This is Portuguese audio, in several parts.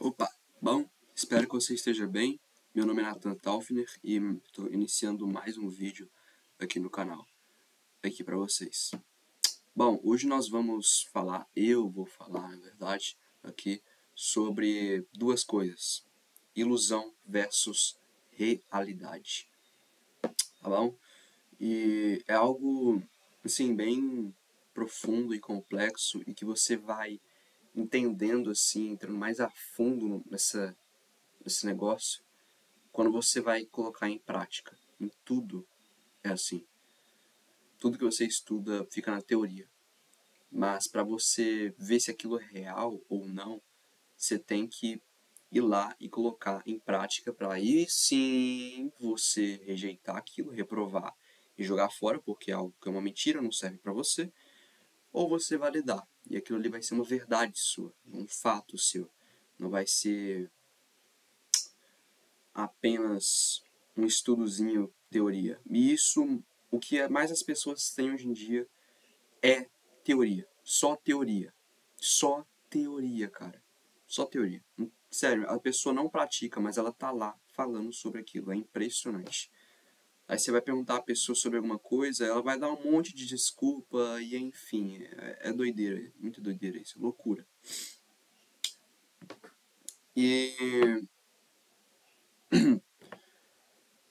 Opa, bom, espero que você esteja bem. Meu nome é Nathan Taufner e estou iniciando mais um vídeo aqui no canal, aqui para vocês. Bom, hoje eu vou falar, na verdade, aqui sobre duas coisas: ilusão versus realidade, tá bom? E é algo, assim, bem profundo e complexo e que você vai entendendo, assim, entrando mais a fundo nesse negócio, quando você vai colocar em prática. Em tudo é assim. Tudo que você estuda fica na teoria. Mas para você ver se aquilo é real ou não, você tem que ir lá e colocar em prática para aí sim você rejeitar aquilo, reprovar e jogar fora, porque é algo que é uma mentira, não serve para você, ou você validar. E aquilo ali vai ser uma verdade sua, um fato seu. Não vai ser apenas um estudozinho teoria. E isso, o que mais as pessoas têm hoje em dia é teoria. Só teoria. Só teoria, cara. Só teoria. Sério, a pessoa não pratica, mas ela tá lá falando sobre aquilo. É impressionante. Aí você vai perguntar a pessoa sobre alguma coisa, ela vai dar um monte de desculpa e enfim, é doideira, muito doideira isso, loucura. E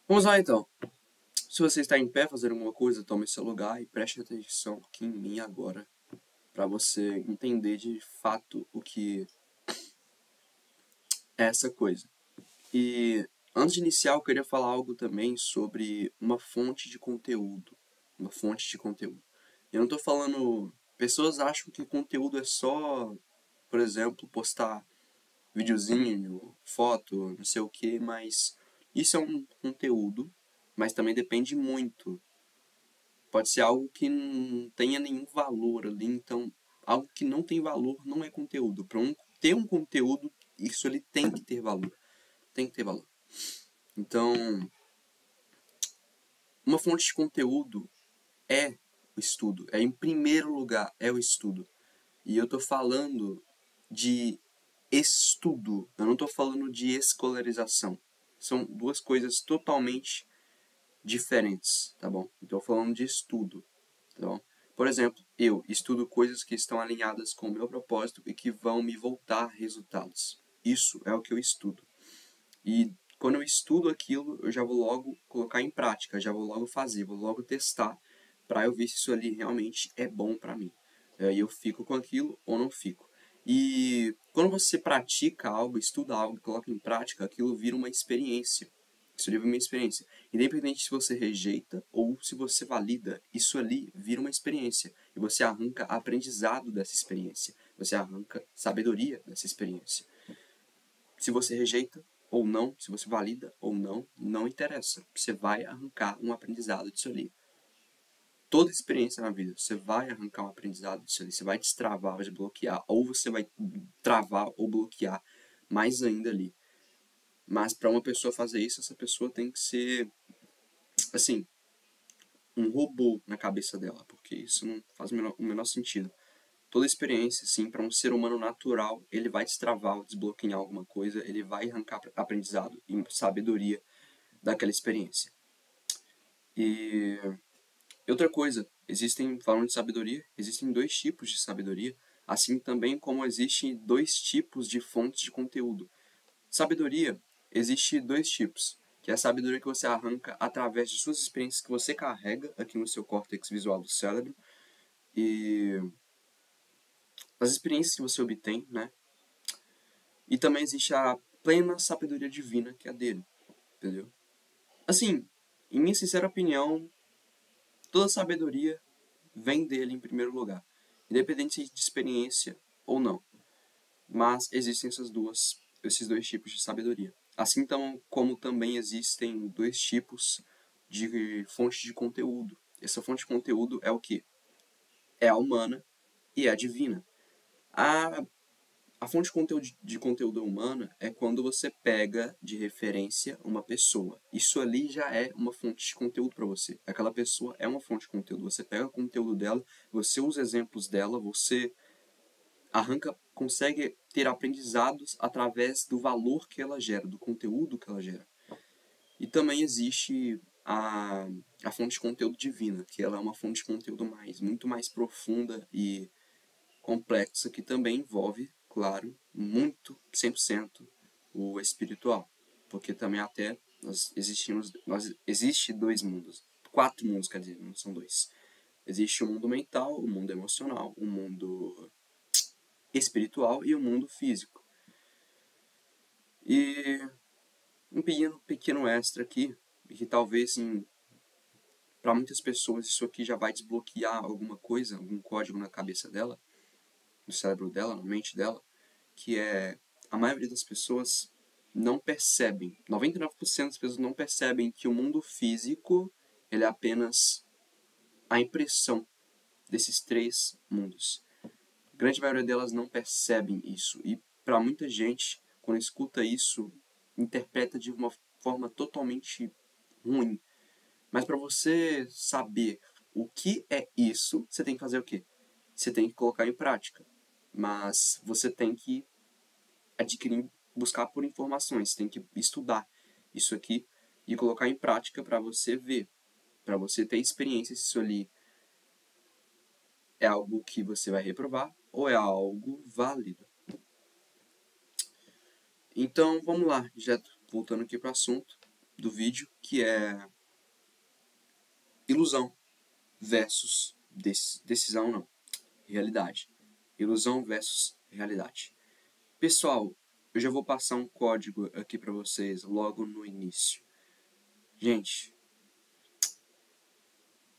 vamos lá então. Se você está em pé fazendo alguma coisa, tome seu lugar e preste atenção aqui em mim agora, para você entender de fato o que é essa coisa. E antes de iniciar, eu queria falar algo também sobre uma fonte de conteúdo. Uma fonte de conteúdo. Eu não estou falando. Pessoas acham que conteúdo é só, por exemplo, postar videozinho, foto, não sei o que, mas isso é um conteúdo, mas também depende muito. Pode ser algo que não tenha nenhum valor ali, então algo que não tem valor não é conteúdo. Para ter um conteúdo, isso ele tem que ter valor. Tem que ter valor. Então, uma fonte de conteúdo é o estudo. Em primeiro lugar, é o estudo. E eu estou falando de estudo. Eu não estou falando de escolarização. São duas coisas totalmente diferentes, tá bom? Estou falando de estudo, tá bom? Por exemplo, eu estudo coisas que estão alinhadas com o meu propósito e que vão me voltar resultados. Isso é o que eu estudo. E quando eu estudo aquilo, eu já vou logo colocar em prática, já vou logo fazer, vou logo testar para eu ver se isso ali realmente é bom para mim. Aí eu fico com aquilo ou não fico. E quando você pratica algo, estuda algo, coloca em prática, aquilo vira uma experiência. Isso ali vira uma experiência. Independente se você rejeita ou se você valida, isso ali vira uma experiência. E você arranca aprendizado dessa experiência. Você arranca sabedoria dessa experiência. Se você rejeita ou não, se você valida ou não, não interessa. Você vai arrancar um aprendizado disso ali. Toda experiência na vida, você vai arrancar um aprendizado disso ali. Você vai destravar, vai desbloquear. Ou você vai travar ou bloquear mais ainda ali. Mas para uma pessoa fazer isso, essa pessoa tem que ser, assim, um robô na cabeça dela. Porque isso não faz o menor sentido. Toda experiência, sim, para um ser humano natural, ele vai destravar, desbloquear alguma coisa, ele vai arrancar aprendizado e sabedoria daquela experiência. E outra coisa, falando de sabedoria, existem dois tipos de sabedoria, assim também como existem dois tipos de fontes de conteúdo. Sabedoria, existe dois tipos, que é a sabedoria que você arranca através de suas experiências que você carrega aqui no seu córtex visual do cérebro, e as experiências que você obtém, né? E também existe a plena sabedoria divina, que é a dele, entendeu? Assim, em minha sincera opinião, toda sabedoria vem dele em primeiro lugar, independente de experiência ou não. Mas existem esses dois tipos de sabedoria. Assim então, como também existem dois tipos de fonte de conteúdo. Essa fonte de conteúdo é o quê? É a humana e é a divina. A fonte de conteúdo humana é quando você pega de referência uma pessoa. Isso ali já é uma fonte de conteúdo para você. Aquela pessoa é uma fonte de conteúdo. Você pega o conteúdo dela, você usa exemplos dela, você consegue ter aprendizados através do valor que ela gera, do conteúdo que ela gera. E também existe a fonte de conteúdo divina, que ela é uma fonte de conteúdo muito mais profunda e complexa, que também envolve, claro, muito, 100%, o espiritual. Porque também até existe 2 mundos, 4 mundos, quer dizer, não são 2. Existe o mundo mental, o mundo emocional, o mundo espiritual e o mundo físico. E um pequeno extra aqui, que talvez para muitas pessoas isso aqui já vai desbloquear alguma coisa, algum código na cabeça dela, no cérebro dela, na mente dela, que é a maioria das pessoas não percebem, 99% das pessoas não percebem que o mundo físico ele é apenas a impressão desses 3 mundos. A grande maioria delas não percebem isso. E para muita gente, quando escuta isso, interpreta de uma forma totalmente ruim. Mas para você saber o que é isso, você tem que fazer o quê? Você tem que colocar em prática. Mas você tem que adquirir, buscar por informações, você tem que estudar isso aqui e colocar em prática para você ver, para você ter experiência se isso ali é algo que você vai reprovar ou é algo válido. Então, vamos lá, já voltando aqui para o assunto do vídeo, que é ilusão versus decisão, não, realidade. Ilusão versus realidade. Pessoal, eu já vou passar um código aqui para vocês logo no início. Gente,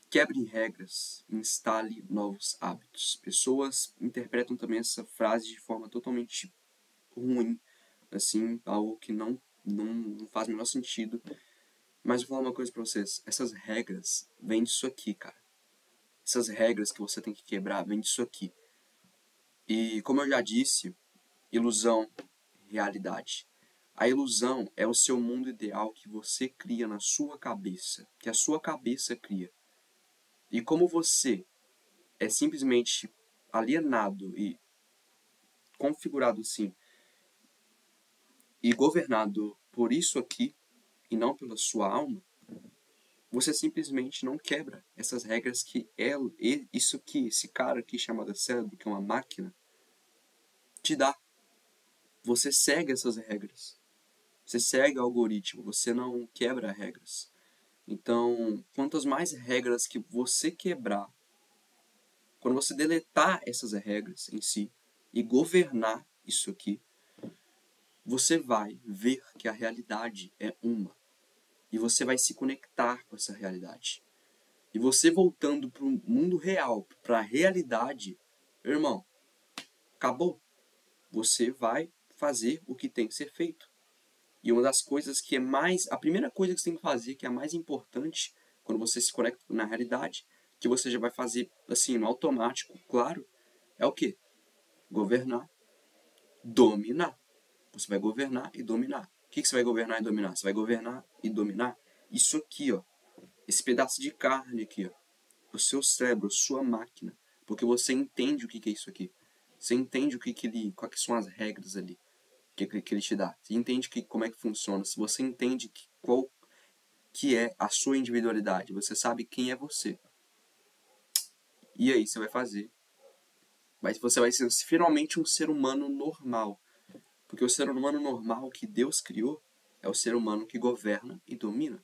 quebre regras, instale novos hábitos. Pessoas interpretam também essa frase de forma totalmente ruim, assim, algo que não faz o menor sentido. Mas eu vou falar uma coisa pra vocês, essas regras vêm disso aqui, cara. Essas regras que você tem que quebrar vêm disso aqui. E como eu já disse, ilusão, realidade. A ilusão é o seu mundo ideal que você cria na sua cabeça, que a sua cabeça cria. E como você é simplesmente alienado e configurado assim, e governado por isso aqui, e não pela sua alma, você simplesmente não quebra essas regras que isso aqui, esse cara aqui chamado cérebro, que é uma máquina, te dá. Você segue essas regras. Você segue o algoritmo, você não quebra regras. Então, quantas mais regras que você quebrar, quando você deletar essas regras em si e governar isso aqui, você vai ver que a realidade é uma. E você vai se conectar com essa realidade. E você voltando para o mundo real, para a realidade, irmão, acabou. Você vai fazer o que tem que ser feito. E uma das coisas que é a primeira coisa que você tem que fazer, que é a mais importante, quando você se conecta na realidade, que você já vai fazer assim, no automático, claro, é o quê? Governar, dominar. Você vai governar e dominar. O que você vai governar e dominar? Você vai governar e dominar isso aqui, ó. Esse pedaço de carne aqui, ó. O seu cérebro, sua máquina. Porque você entende o que é isso aqui. Você entende quais são as regras ali que ele te dá. Você entende como é que funciona. Se você entende qual que é a sua individualidade, você sabe quem é você. E aí você vai fazer. Mas você vai ser finalmente um ser humano normal. Porque o ser humano normal que Deus criou é o ser humano que governa e domina.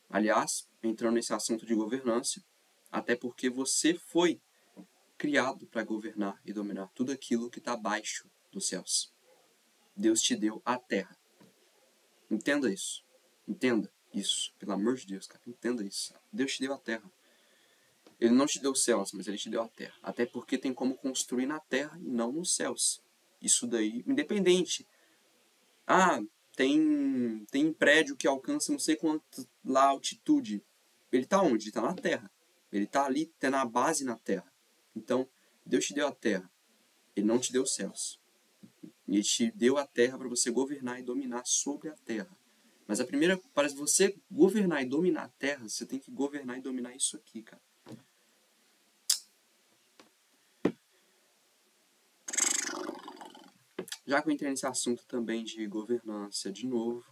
Aliás, entrando nesse assunto de governância, até porque você foi criado para governar e dominar tudo aquilo que está abaixo dos céus. Deus te deu a terra. Entenda isso. Entenda isso. Pelo amor de Deus, cara. Entenda isso. Deus te deu a terra. Ele não te deu os céus, mas ele te deu a terra. Até porque tem como construir na terra e não nos céus. Isso daí, independente. Ah, tem prédio que alcança não sei quanto lá altitude. Ele está onde? Ele está na terra. Ele está ali, tendo a base na terra. Então, Deus te deu a terra. Ele não te deu os céus. Ele te deu a terra para você governar e dominar sobre a terra. Mas para você governar e dominar a terra, você tem que governar e dominar isso aqui, cara. Já que eu entrei nesse assunto também de governança de novo,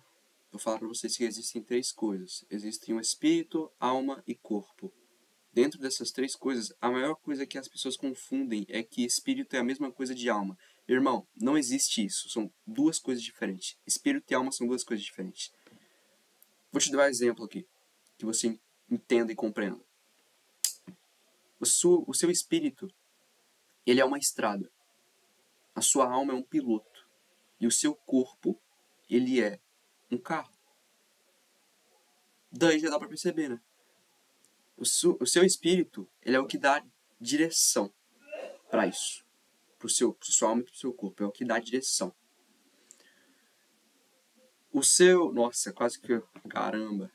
vou falar para vocês que existem 3 coisas. Existem o espírito, alma e corpo. Dentro dessas 3 coisas, a maior coisa que as pessoas confundem é que espírito é a mesma coisa de alma. Irmão, não existe isso. São 2 coisas diferentes. Espírito e alma são 2 coisas diferentes. Vou te dar um exemplo aqui, que você entenda e compreenda. O seu espírito, ele é uma estrada. A sua alma é um piloto. E o seu corpo, ele é um carro. Daí já dá para perceber, né? O seu espírito, ele é o que dá direção para isso. Para sua alma e para o seu corpo. É o que dá direção. Nossa, quase que... Caramba.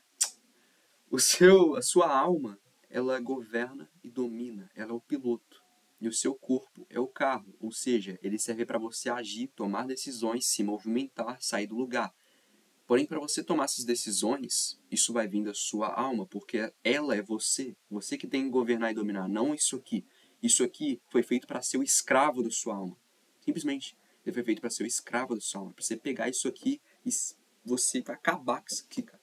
A sua alma, ela governa e domina. Ela é o piloto. E o seu corpo é o carro. Ou seja, ele serve para você agir, tomar decisões, se movimentar, sair do lugar. Porém, para você tomar essas decisões, isso vai vir da sua alma, porque ela é você. Você que tem que governar e dominar, não isso aqui. Isso aqui foi feito para ser o escravo da sua alma. Simplesmente, ele foi feito para ser o escravo da sua alma. Para você pegar isso aqui e você vai acabar com isso aqui, cara.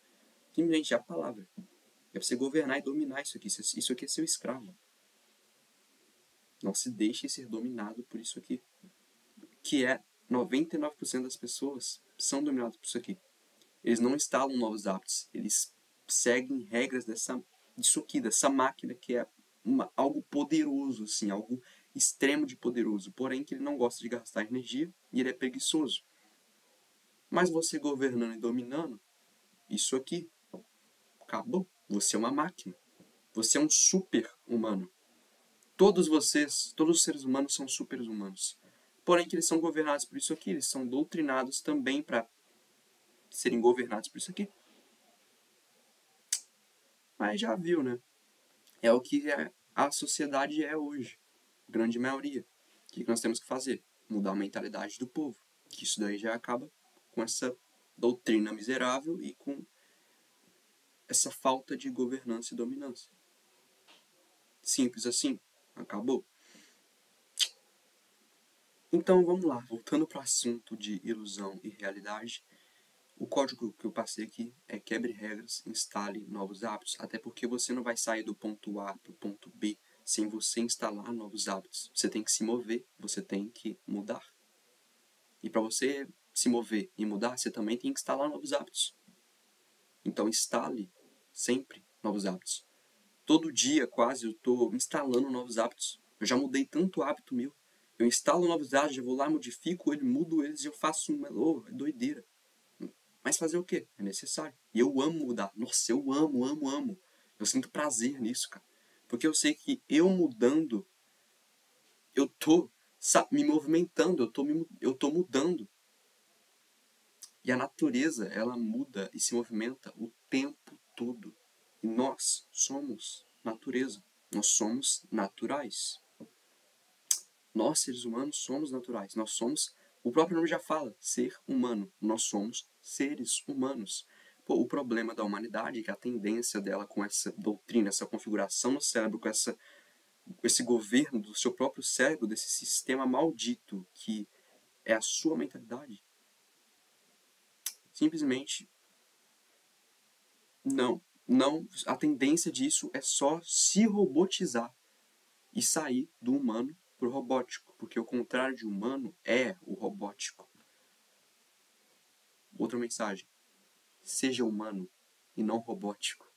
Simplesmente é a palavra. É para você governar e dominar isso aqui. Isso aqui é seu escravo. Não se deixe ser dominado por isso aqui. Que é 99% das pessoas são dominadas por isso aqui. Eles não instalam novos hábitos. Eles seguem regras disso aqui, dessa máquina que é algo poderoso, assim, algo extremo de poderoso. Porém, que ele não gosta de gastar energia e ele é preguiçoso. Mas você governando e dominando, isso aqui, acabou. Você é uma máquina. Você é um super-humano. Todos os seres humanos são super-humanos. Porém, que eles são governados por isso aqui. Eles são doutrinados também para serem governados por isso aqui. Mas já viu, né? É o que a sociedade é hoje. Grande maioria. O que nós temos que fazer? Mudar a mentalidade do povo. Que isso daí já acaba com essa doutrina miserável e com essa falta de governança e dominância. Simples assim. Acabou. Então vamos lá. Voltando para o assunto de ilusão e realidade. O código que eu passei aqui é quebre regras, instale novos hábitos. Até porque você não vai sair do ponto A para o ponto B sem você instalar novos hábitos. Você tem que se mover, você tem que mudar. E para você se mover e mudar, você também tem que instalar novos hábitos. Então instale sempre novos hábitos. Todo dia quase eu estou instalando novos hábitos. Eu já mudei tanto hábito meu. Eu instalo novos hábitos, eu vou lá, modifico ele, mudo eles e eu faço é doideira. Mas fazer o quê? É necessário. E eu amo mudar. Nossa, eu amo. Eu sinto prazer nisso, cara. Porque eu sei que eu mudando, eu tô me movimentando, eu tô mudando. E a natureza, ela muda e se movimenta o tempo todo. E nós somos natureza. Nós somos naturais. Nós, seres humanos, somos naturais. Nós somos, o próprio nome já fala, ser humano. Nós somos seres humanos. Pô, o problema da humanidade é que a tendência dela com essa doutrina, essa configuração no cérebro, com esse governo do seu próprio cérebro, desse sistema maldito que é a sua mentalidade, simplesmente não. A tendência disso é só se robotizar e sair do humano pro robótico, porque o contrário de humano é o robótico. Outra mensagem: seja humano e não robótico.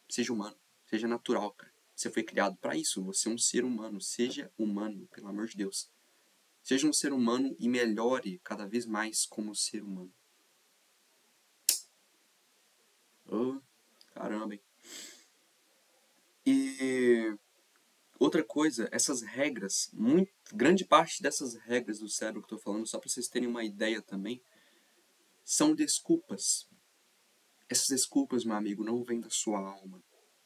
Seja humano, seja natural, cara. Você foi criado para isso, você é um ser humano. Seja humano, pelo amor de Deus. Seja um ser humano e melhore cada vez mais como ser humano. Oh, caramba, hein? E outra coisa, essas regras, grande parte dessas regras do cérebro que eu tô falando, só para vocês terem uma ideia também, são desculpas. Essas desculpas, meu amigo, não vêm da sua alma.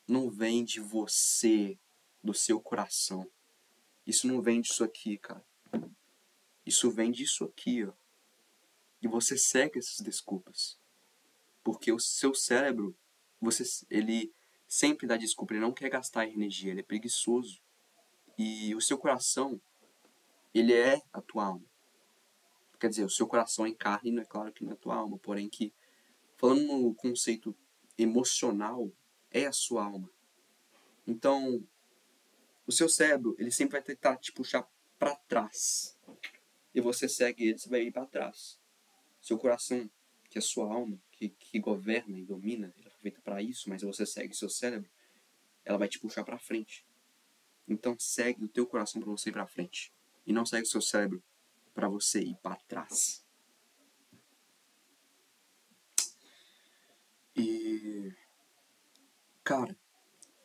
Não vem de você, do seu coração. Isso não vem disso aqui, cara. Isso vem disso aqui, ó. E você segue essas desculpas. Porque o seu cérebro, ele sempre dá desculpa. Ele não quer gastar energia, ele é preguiçoso. E o seu coração, ele é a tua alma. Quer dizer, o seu coração é carne, não é claro que não é a tua alma, porém que, falando no conceito emocional, é a sua alma. Então, o seu cérebro, ele sempre vai tentar te puxar para trás. E você segue ele, você vai ir para trás. Seu coração, que é a sua alma, que governa e domina, ele é feita para isso, mas você segue seu cérebro, ela vai te puxar para frente. Então segue o teu coração para você ir para frente. E não segue o seu cérebro para você ir para trás. E... cara,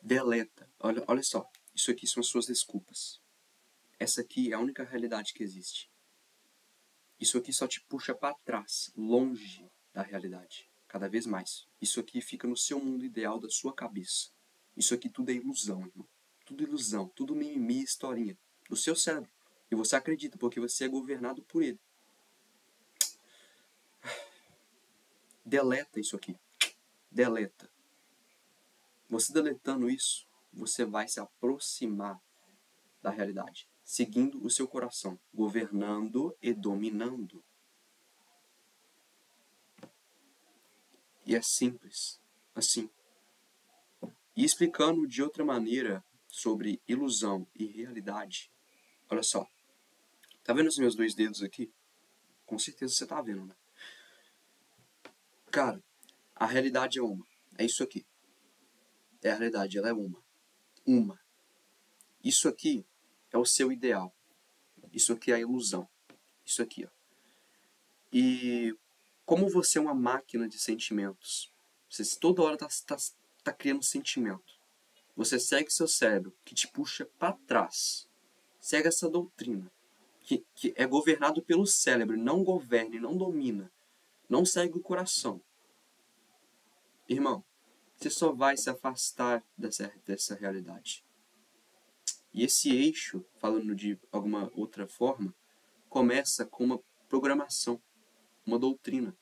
deleta. Olha só. Isso aqui são as suas desculpas. Essa aqui é a única realidade que existe. Isso aqui só te puxa para trás, longe da realidade. Cada vez mais. Isso aqui fica no seu mundo ideal da sua cabeça. Isso aqui tudo é ilusão, irmão. Tudo ilusão, tudo mimimi, historinha. Do seu cérebro. E você acredita, porque você é governado por ele. Deleta isso aqui. Deleta. Você deletando isso, você vai se aproximar da realidade. Seguindo o seu coração. Governando e dominando. E é simples. Assim. E explicando de outra maneira sobre ilusão e realidade. Olha só. Tá vendo os meus 2 dedos aqui? Com certeza você tá vendo, né? Cara, a realidade é uma. É isso aqui. É a realidade, ela é uma. Uma. Isso aqui é o seu ideal. Isso aqui é a ilusão. Isso aqui, ó. E como você é uma máquina de sentimentos, você toda hora tá criando sentimento. Você segue seu cérebro, que te puxa para trás. Segue essa doutrina, que é governado pelo cérebro, não governa, não domina. Não segue o coração. Irmão, você só vai se afastar dessa realidade. E esse eixo, falando de alguma outra forma, começa com uma programação, uma doutrina,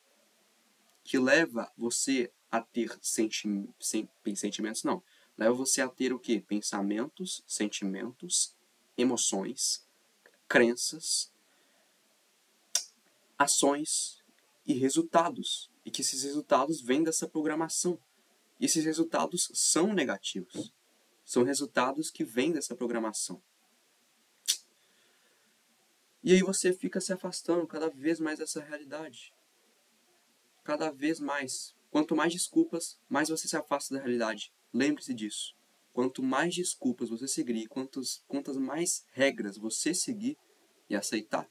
que leva você a ter sentimentos, não. Leva você a ter o quê? Pensamentos, sentimentos, emoções, crenças, ações e resultados. E que esses resultados vêm dessa programação. E esses resultados são negativos. São resultados que vêm dessa programação. E aí você fica se afastando cada vez mais dessa realidade. Cada vez mais. Quanto mais desculpas, mais você se afasta da realidade. Lembre-se disso. Quanto mais desculpas você seguir, quantas mais regras você seguir e aceitar,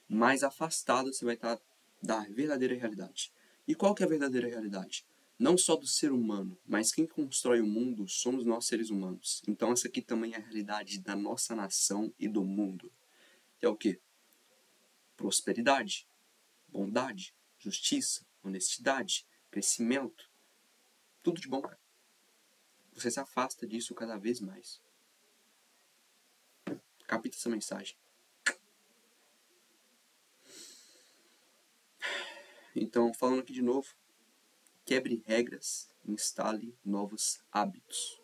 mais afastado você vai estar da verdadeira realidade. E qual que é a verdadeira realidade? Não só do ser humano, mas quem constrói o mundo somos nós seres humanos. Então essa aqui também é a realidade da nossa nação e do mundo. Que é o quê? Prosperidade, bondade, justiça, honestidade, crescimento. Tudo de bom, cara. Você se afasta disso cada vez mais. Capta essa mensagem. Então, falando aqui de novo, quebre regras, instale novos hábitos.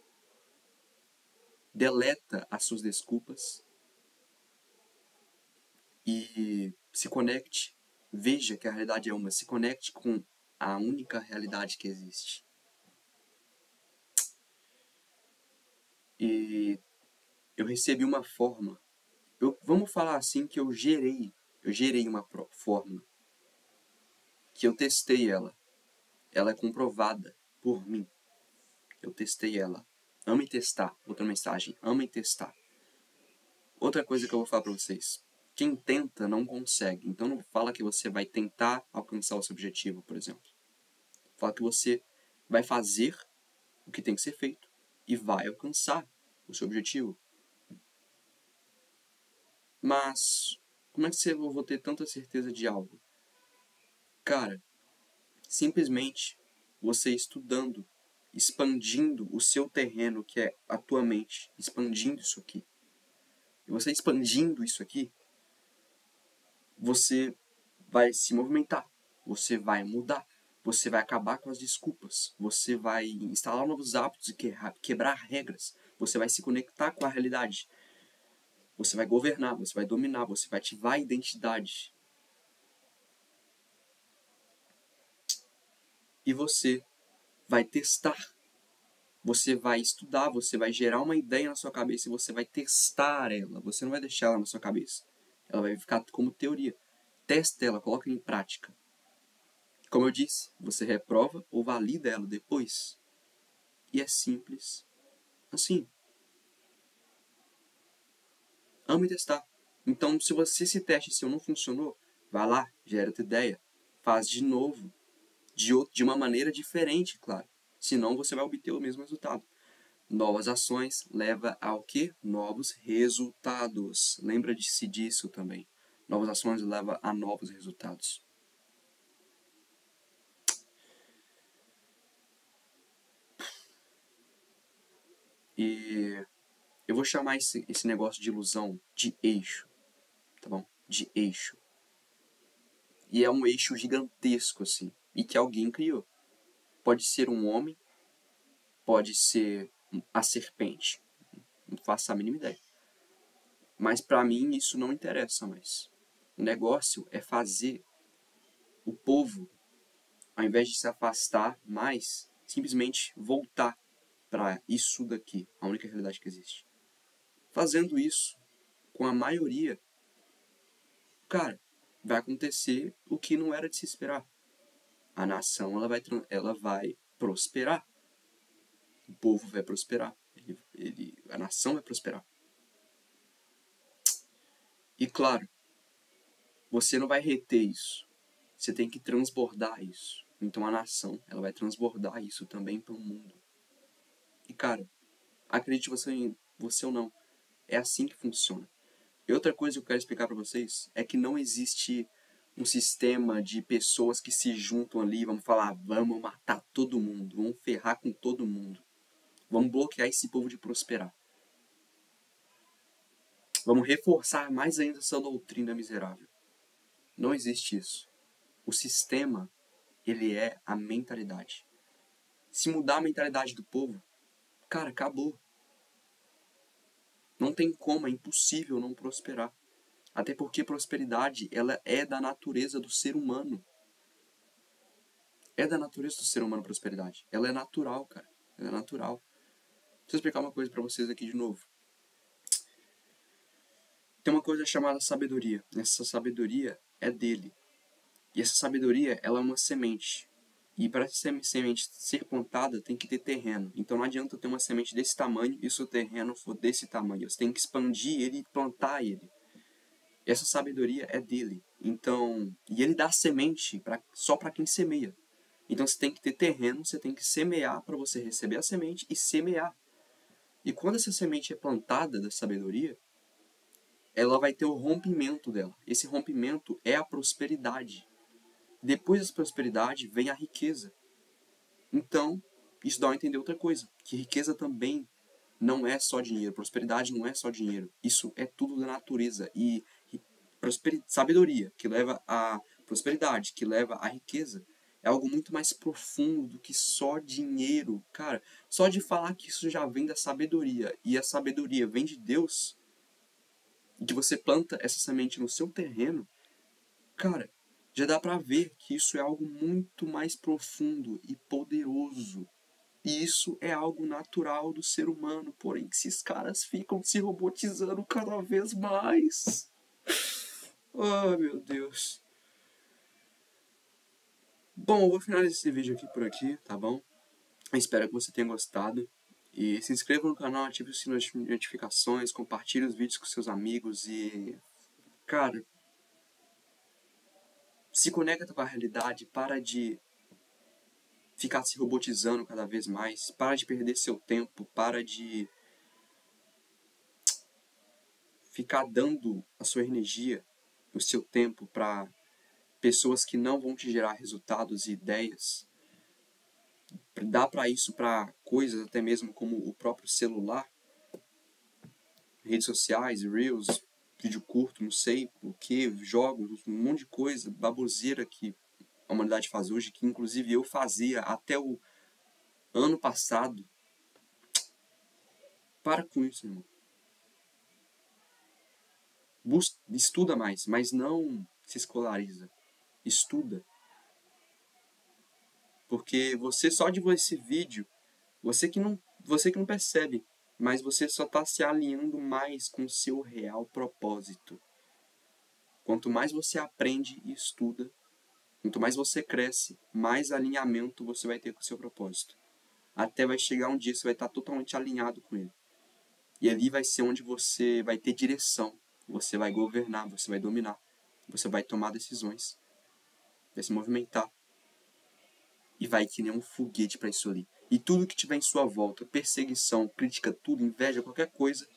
Deleta as suas desculpas e se conecte. Veja que a realidade é uma. Se conecte com a única realidade que existe. E eu recebi uma fórmula. Vamos falar assim que eu gerei uma fórmula. Que eu testei ela. Ela é comprovada por mim. Eu testei ela. Amem testar. Outra mensagem. Amem testar. Outra coisa que eu vou falar pra vocês. Quem tenta não consegue. Então não fala que você vai tentar alcançar o seu objetivo, por exemplo. Fala que você vai fazer o que tem que ser feito e vai alcançar o seu objetivo. Mas como é que eu vou ter tanta certeza de algo? Cara, simplesmente você estudando, expandindo o seu terreno, que é a tua mente, expandindo isso aqui. E você expandindo isso aqui, você vai se movimentar, você vai mudar, você vai acabar com as desculpas, você vai instalar novos hábitos e quebrar regras, você vai se conectar com a realidade, você vai governar, você vai dominar, você vai ativar a identidade. e você vai testar. Você vai estudar, você vai gerar uma ideia na sua cabeça e você vai testar ela. Você não vai deixar ela na sua cabeça. Ela vai ficar como teoria. Testa ela, coloca em prática. Como eu disse, você reprova ou valida ela depois. E é simples assim. Ame testar. Então, se esse teste seu não funcionou, vai lá, gera outra ideia. Faz de novo. De uma maneira diferente, claro. Senão você vai obter o mesmo resultado. Novas ações leva ao quê? Novos resultados. Lembra-se disso também. Novas ações levam a novos resultados. E eu vou chamar esse negócio de ilusão de eixo. Tá bom? De eixo. E é um eixo gigantesco, assim. E que alguém criou. Pode ser um homem. Pode ser a serpente. Não faço a mínima ideia. Mas pra mim isso não interessa mais. O negócio é fazer o povo, ao invés de se afastar mais, simplesmente voltar para isso daqui, a única realidade que existe. Fazendo isso com a maioria, cara, vai acontecer o que não era de se esperar. A nação ela vai prosperar. O povo vai prosperar. A nação vai prosperar. E claro, você não vai reter isso. Você tem que transbordar isso. Então a nação ela vai transbordar isso também para o mundo. E cara, acredite você ou não, é assim que funciona. E outra coisa que eu quero explicar para vocês é que não existe um sistema de pessoas que se juntam ali e vão falar, vamos matar todo mundo, vamos ferrar com todo mundo. Vamos bloquear esse povo de prosperar. Vamos reforçar mais ainda essa doutrina miserável. Não existe isso. O sistema, ele é a mentalidade. Se mudar a mentalidade do povo, cara, acabou. Não tem como, é impossível não prosperar. Até porque prosperidade, ela é da natureza do ser humano. É da natureza do ser humano prosperidade. Ela é natural, cara. Ela é natural. Deixa eu explicar uma coisa pra vocês aqui de novo. Tem uma coisa chamada sabedoria. Essa sabedoria é dele. E essa sabedoria, ela é uma semente. E para essa semente ser plantada, tem que ter terreno. Então não adianta ter uma semente desse tamanho e o seu terreno for desse tamanho. Você tem que expandir ele e plantar ele. Essa sabedoria é dele. Então, e ele dá semente só para quem semeia. Então você tem que ter terreno, você tem que semear para você receber a semente e semear. E quando essa semente é plantada da sabedoria, ela vai ter o rompimento dela. Esse rompimento é a prosperidade. Depois da prosperidade vem a riqueza. Então, isso dá a entender outra coisa, que riqueza também não é só dinheiro, prosperidade não é só dinheiro. Isso é tudo da natureza. E sabedoria, que leva à prosperidade, que leva à riqueza, é algo muito mais profundo do que só dinheiro. Cara, só de falar que isso já vem da sabedoria, e a sabedoria vem de Deus, e que você planta essa semente no seu terreno, cara, já dá pra ver que isso é algo muito mais profundo e poderoso. E isso é algo natural do ser humano, porém que esses caras ficam se robotizando cada vez mais. Oh, meu Deus. Bom, eu vou finalizar esse vídeo aqui por aqui, tá bom? Eu espero que você tenha gostado. E se inscreva no canal, ative o sino de notificações, compartilhe os vídeos com seus amigos e... Cara, se conecta com a realidade, para de ficar se robotizando cada vez mais, para de perder seu tempo, para de ficar dando a sua energia, o seu tempo para pessoas que não vão te gerar resultados e ideias. Dá para isso para coisas até mesmo como o próprio celular, redes sociais, reels, vídeo curto, não sei o que, jogos, um monte de coisa, baboseira que a humanidade faz hoje, que inclusive eu fazia até o ano passado. Para com isso, irmão. Estuda mais, mas não se escolariza. Estuda. Porque você, só de ver esse vídeo, você que não percebe, mas você só está se alinhando mais com o seu real propósito. Quanto mais você aprende e estuda, quanto mais você cresce, mais alinhamento você vai ter com o seu propósito. Até vai chegar um dia que você vai estar totalmente alinhado com ele. E ali vai ser onde você vai ter direção. Você vai governar, você vai dominar. Você vai tomar decisões. Vai se movimentar. E vai que nem um foguete para isso ali. E tudo que tiver em sua volta, perseguição, crítica, tudo, inveja, qualquer coisa,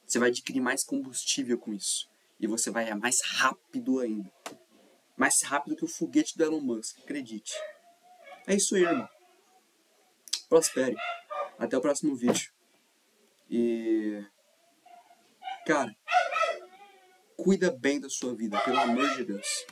você vai adquirir mais combustível com isso. E você vai mais rápido ainda. Mais rápido que o foguete do Elon Musk, acredite. É isso aí, irmão. Prospere. Até o próximo vídeo. E... cara, cuida bem da sua vida, pelo amor de Deus.